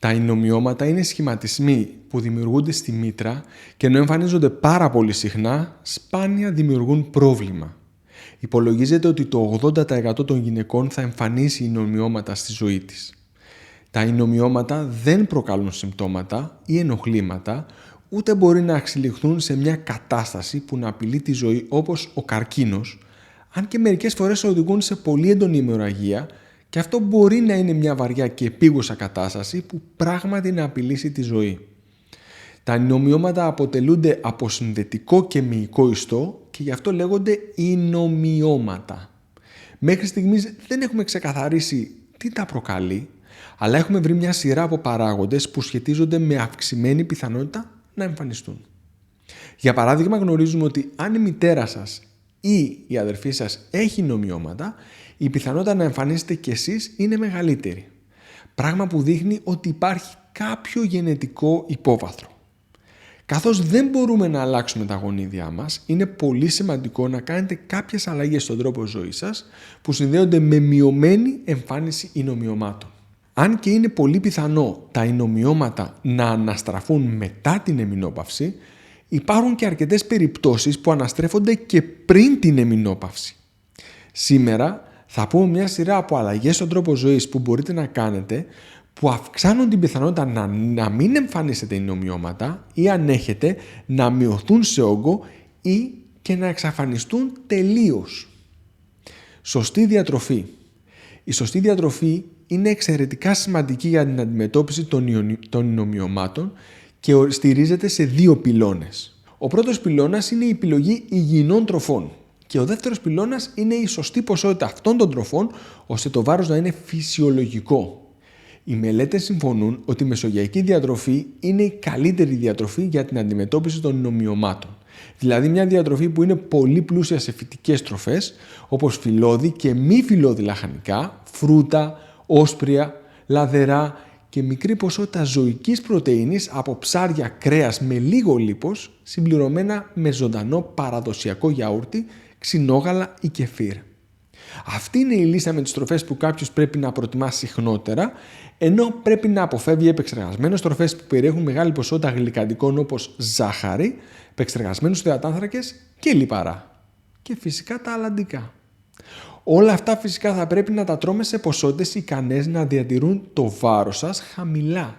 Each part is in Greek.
Τα ινομιώματα είναι σχηματισμοί που δημιουργούνται στη μήτρα και ενώ εμφανίζονται πάρα πολύ συχνά, σπάνια δημιουργούν πρόβλημα. Υπολογίζεται ότι το 80% των γυναικών θα εμφανίσει ινομιώματα στη ζωή της. Τα ινομιώματα δεν προκαλούν συμπτώματα ή ενοχλήματα, ούτε μπορεί να εξελιχθούν σε μια κατάσταση που να απειλεί τη ζωή όπως ο καρκίνος, αν και μερικές φορές οδηγούν σε πολύ έντονη αιμορραγία και αυτό μπορεί να είναι μια βαριά και επίγουσα κατάσταση που πράγματι να απειλήσει τη ζωή. Τα ινομιώματα αποτελούνται από συνδετικό και μυϊκό ιστό και γι' αυτό λέγονται ινομιώματα. Μέχρι στιγμής δεν έχουμε ξεκαθαρίσει τι τα προκαλεί, αλλά έχουμε βρει μια σειρά από παράγοντες που σχετίζονται με αυξημένη πιθανότητα να εμφανιστούν. Για παράδειγμα, γνωρίζουμε ότι αν η μητέρα σας ή η αδερφή σας έχει ινομιώματα, η πιθανότητα να εμφανίσετε κι εσείς είναι μεγαλύτερη. Πράγμα που δείχνει ότι υπάρχει κάποιο γενετικό υπόβαθρο. Καθώς δεν μπορούμε να αλλάξουμε τα γονίδια μας, είναι πολύ σημαντικό να κάνετε κάποιες αλλαγές στον τρόπο ζωής σας που συνδέονται με μειωμένη εμφάνιση ινομιωμάτων. Αν και είναι πολύ πιθανό τα ινομιώματα να αναστραφούν μετά την εμεινόπαυση, υπάρχουν και αρκετές περιπτώσεις που αναστρέφονται και πριν την εμεινόπαυση. Σήμερα θα πούμε μια σειρά από αλλαγές στον τρόπο ζωής που μπορείτε να κάνετε που αυξάνουν την πιθανότητα να μην εμφανίσετε ινομιώματα ή αν έχετε να μειωθούν σε όγκο ή και να εξαφανιστούν τελείως. Σωστή διατροφή. Η σωστή διατροφή είναι εξαιρετικά σημαντική για την αντιμετώπιση των ινομιωμάτων και στηρίζεται σε δύο πυλώνες. Ο πρώτος πυλώνας είναι η επιλογή υγιεινών τροφών και ο δεύτερος πυλώνας είναι η σωστή ποσότητα αυτών των τροφών ώστε το βάρος να είναι φυσιολογικό. Οι μελέτες συμφωνούν ότι η μεσογειακή διατροφή είναι η καλύτερη διατροφή για την αντιμετώπιση των ινομιωμάτων. Δηλαδή μια διατροφή που είναι πολύ πλούσια σε φυτικές τροφές όπως φυλλώδη και μη φυλλώδη λαχανικά, φρούτα, όσπρια, λαδερά και μικρή ποσότητα ζωικής πρωτεΐνης από ψάρια, κρέας με λίγο λίπος συμπληρωμένα με ζωντανό παραδοσιακό γιαούρτι, ξινόγαλα ή κεφίρ. Αυτή είναι η λίστα με τις τροφές που κάποιος πρέπει να προτιμά συχνότερα, ενώ πρέπει να αποφεύγει επεξεργασμένες τροφές που περιέχουν μεγάλη ποσότητα γλυκαντικών όπως ζάχαρη, επεξεργασμένους υδατάνθρακες και λιπαρά. Και φυσικά τα αλλαντικά. Όλα αυτά φυσικά θα πρέπει να τα τρώμε σε ποσότητες ικανές να διατηρούν το βάρος σας χαμηλά.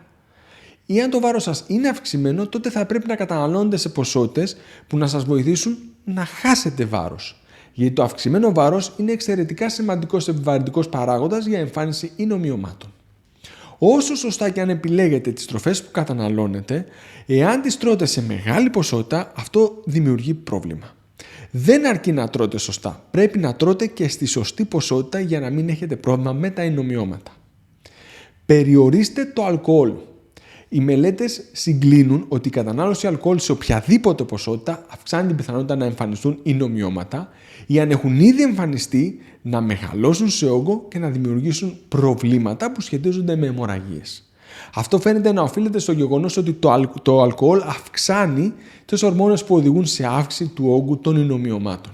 Ή αν το βάρος σας είναι αυξημένο, τότε θα πρέπει να καταναλώνετε σε ποσότητες που να σας βοηθήσουν να χάσετε βάρος. Γιατί το αυξημένο βάρος είναι εξαιρετικά σημαντικός επιβαρυντικός παράγοντας για εμφάνιση ινομιωμάτων. Όσο σωστά και αν επιλέγετε τις τροφές που καταναλώνετε, εάν τις τρώτε σε μεγάλη ποσότητα, αυτό δημιουργεί πρόβλημα. Δεν αρκεί να τρώτε σωστά, πρέπει να τρώτε και στη σωστή ποσότητα για να μην έχετε πρόβλημα με τα ινομιώματα. Περιορίστε το αλκοόλ. Οι μελέτες συγκλίνουν ότι η κατανάλωση αλκοόλ σε οποιαδήποτε ποσότητα αυξάνει την πιθανότητα να εμφανιστούν ινομιώματα ή αν έχουν ήδη εμφανιστεί να μεγαλώσουν σε όγκο και να δημιουργήσουν προβλήματα που σχετίζονται με αιμορραγίες. Αυτό φαίνεται να οφείλεται στο γεγονός ότι το αλκοόλ αυξάνει τις ορμόνες που οδηγούν σε αύξηση του όγκου των ινομιωμάτων.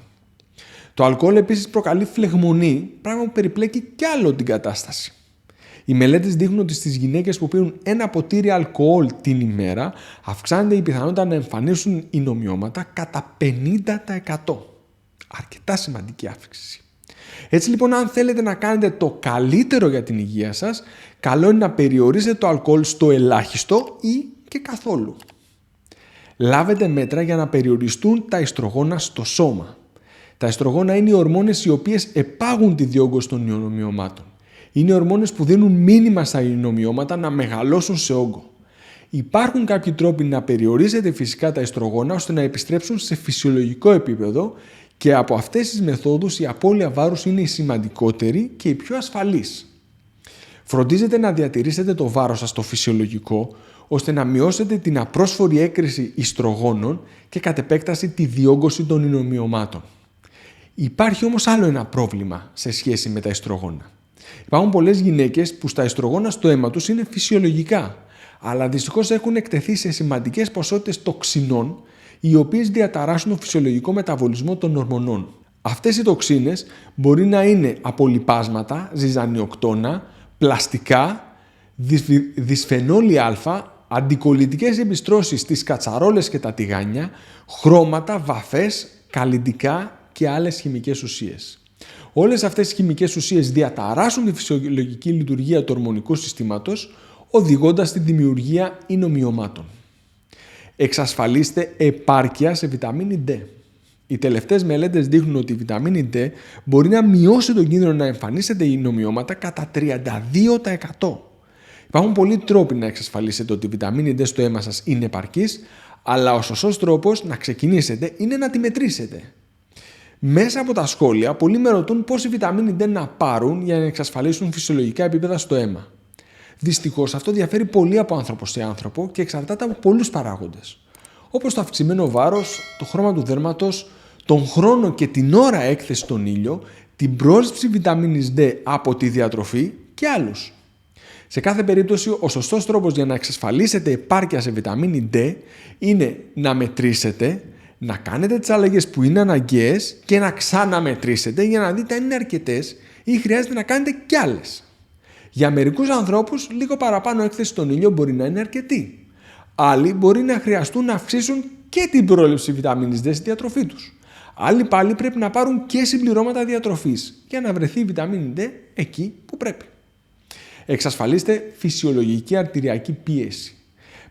Το αλκοόλ επίσης προκαλεί φλεγμονή, πράγμα που περιπλέκει κι άλλο την κατάσταση. Οι μελέτες δείχνουν ότι στις γυναίκες που πίνουν ένα ποτήρι αλκοόλ την ημέρα αυξάνεται η πιθανότητα να εμφανίσουν ινομιώματα κατά 50%. Αρκετά σημαντική αύξηση. Έτσι λοιπόν, αν θέλετε να κάνετε το καλύτερο για την υγεία σας, καλό είναι να περιορίσετε το αλκοόλ στο ελάχιστο ή και καθόλου. Λάβετε μέτρα για να περιοριστούν τα ιστρογόνα στο σώμα. Τα ιστρογόνα είναι οι ορμόνες οι οποίες επάγουν τη διόγκωση των ινομιωμάτων. Είναι ορμόνες που δίνουν μήνυμα στα ινομιώματα να μεγαλώσουν σε όγκο. Υπάρχουν κάποιοι τρόποι να περιορίζετε φυσικά τα ιστρογόνα ώστε να επιστρέψουν σε φυσιολογικό επίπεδο και από αυτές τις μεθόδους η απώλεια βάρους είναι η σημαντικότερη και η πιο ασφαλής. Φροντίζετε να διατηρήσετε το βάρος σας στο φυσιολογικό ώστε να μειώσετε την απρόσφορη έκρηση ιστρογόνων και κατ' επέκταση τη διόγκωση των ινομιωμάτων. Υπάρχει όμως άλλο ένα πρόβλημα σε σχέση με τα ιστρογόνα. Υπάρχουν πολλές γυναίκες που στα ιστρογόνα στο αίμα τους είναι φυσιολογικά, αλλά δυστυχώς έχουν εκτεθεί σε σημαντικές ποσότητες τοξινών, οι οποίες διαταράσσουν το φυσιολογικό μεταβολισμό των ορμονών. Αυτές οι τοξίνες μπορεί να είναι από λιπάσματα, ζυζανιοκτώνα, πλαστικά, Δυσφενόλη Α, αντικολλητικές επιστρώσεις στις κατσαρόλες και τα τηγάνια, χρώματα, βαφές, καλλυντικά και άλλες χημικές ουσίες. Όλες αυτές οι χημικές ουσίες διαταράσσουν τη φυσιολογική λειτουργία του ορμονικού συστήματος, οδηγώντας στη δημιουργία ινομιωμάτων. Εξασφαλίστε επάρκεια σε βιταμίνη D. Οι τελευταίες μελέτες δείχνουν ότι η βιταμίνη D μπορεί να μειώσει τον κίνδυνο να εμφανίσετε ινομιώματα κατά 32%. Υπάρχουν πολλοί τρόποι να εξασφαλίσετε ότι η βιταμίνη D στο αίμα σας είναι επαρκής, αλλά ο σωστός τρόπος να ξεκινήσετε είναι να τη μετρήσετε. Μέσα από τα σχόλια, πολλοί με ρωτούν πόση βιταμίνη D να πάρουν για να εξασφαλίσουν φυσιολογικά επίπεδα στο αίμα. Δυστυχώς, αυτό διαφέρει πολύ από άνθρωπο σε άνθρωπο και εξαρτάται από πολλούς παράγοντες, όπως το αυξημένο βάρος, το χρώμα του δέρματος, τον χρόνο και την ώρα έκθεση στον ήλιο, την πρόσληψη βιταμίνης D από τη διατροφή και άλλους. Σε κάθε περίπτωση, ο σωστός τρόπος για να εξασφαλίσετε επάρκεια σε βιταμίνη D είναι να μετρήσετε, να κάνετε τις αλλαγές που είναι αναγκαίες και να ξαναμετρήσετε για να δείτε αν είναι αρκετές ή χρειάζεται να κάνετε κι άλλες. Για μερικούς ανθρώπους, λίγο παραπάνω έκθεση στον ήλιο μπορεί να είναι αρκετή. Άλλοι μπορεί να χρειαστούν να αυξήσουν και την πρόληψη βιταμίνης D στη διατροφή τους. Άλλοι πάλι πρέπει να πάρουν και συμπληρώματα διατροφής για να βρεθεί η βιταμίνη D εκεί που πρέπει. Εξασφαλίστε φυσιολογική αρτηριακή πίεση.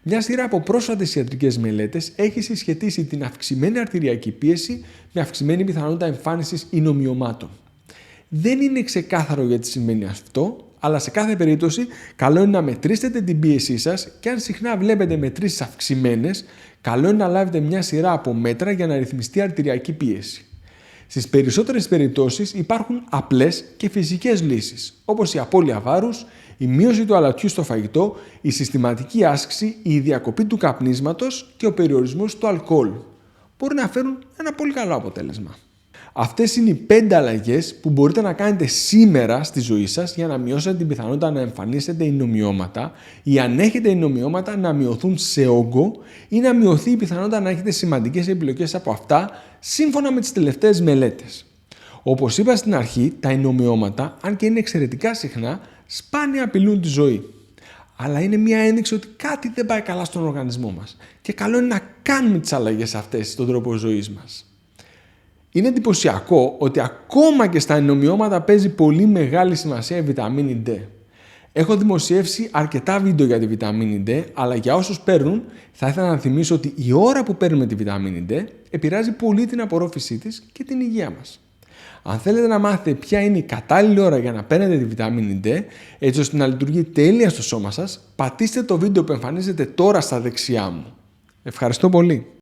Μια σειρά από πρόσφατες ιατρικές μελέτες έχει συσχετίσει την αυξημένη αρτηριακή πίεση με αυξημένη πιθανότητα εμφάνισης ινομιωμάτων. Δεν είναι ξεκάθαρο γιατί σημαίνει αυτό, αλλά σε κάθε περίπτωση καλό είναι να μετρήσετε την πίεσή σας και αν συχνά βλέπετε μετρήσεις αυξημένες, καλό είναι να λάβετε μια σειρά από μέτρα για να ρυθμιστεί η αρτηριακή πίεση. Στις περισσότερες περιπτώσεις υπάρχουν απλές και φυσικές λύσεις, όπως η απώλεια βάρους, η μείωση του αλατιού στο φαγητό, η συστηματική άσκηση, η διακοπή του καπνίσματος και ο περιορισμός του αλκοόλ. Μπορεί να φέρουν ένα πολύ καλό αποτέλεσμα. Αυτές είναι οι 5 αλλαγές που μπορείτε να κάνετε σήμερα στη ζωή σας για να μειώσετε την πιθανότητα να εμφανίσετε ινομιώματα ή αν έχετε ινομιώματα να μειωθούν σε όγκο ή να μειωθεί η πιθανότητα να έχετε σημαντικές επιλογές από αυτά σύμφωνα με τις τελευταίες μελέτες. Όπως είπα στην αρχή, τα ινομιώματα, αν και είναι εξαιρετικά συχνά, σπάνια απειλούν τη ζωή. Αλλά είναι μια ένδειξη ότι κάτι δεν πάει καλά στον οργανισμό μας και καλό είναι να κάνουμε τις αλλαγές αυτές στον τρόπο ζωής μας. Είναι εντυπωσιακό ότι ακόμα και στα ινομιώματα παίζει πολύ μεγάλη σημασία η βιταμίνη D. Έχω δημοσιεύσει αρκετά βίντεο για τη βιταμίνη D, αλλά για όσους παίρνουν, θα ήθελα να θυμίσω ότι η ώρα που παίρνουμε τη βιταμίνη D επηρεάζει πολύ την απορρόφησή της και την υγεία μας. Αν θέλετε να μάθετε ποια είναι η κατάλληλη ώρα για να παίρνετε τη βιταμίνη D, έτσι ώστε να λειτουργεί τέλεια στο σώμα σας, πατήστε το βίντεο που εμφανίζεται τώρα στα δεξιά μου. Ευχαριστώ πολύ.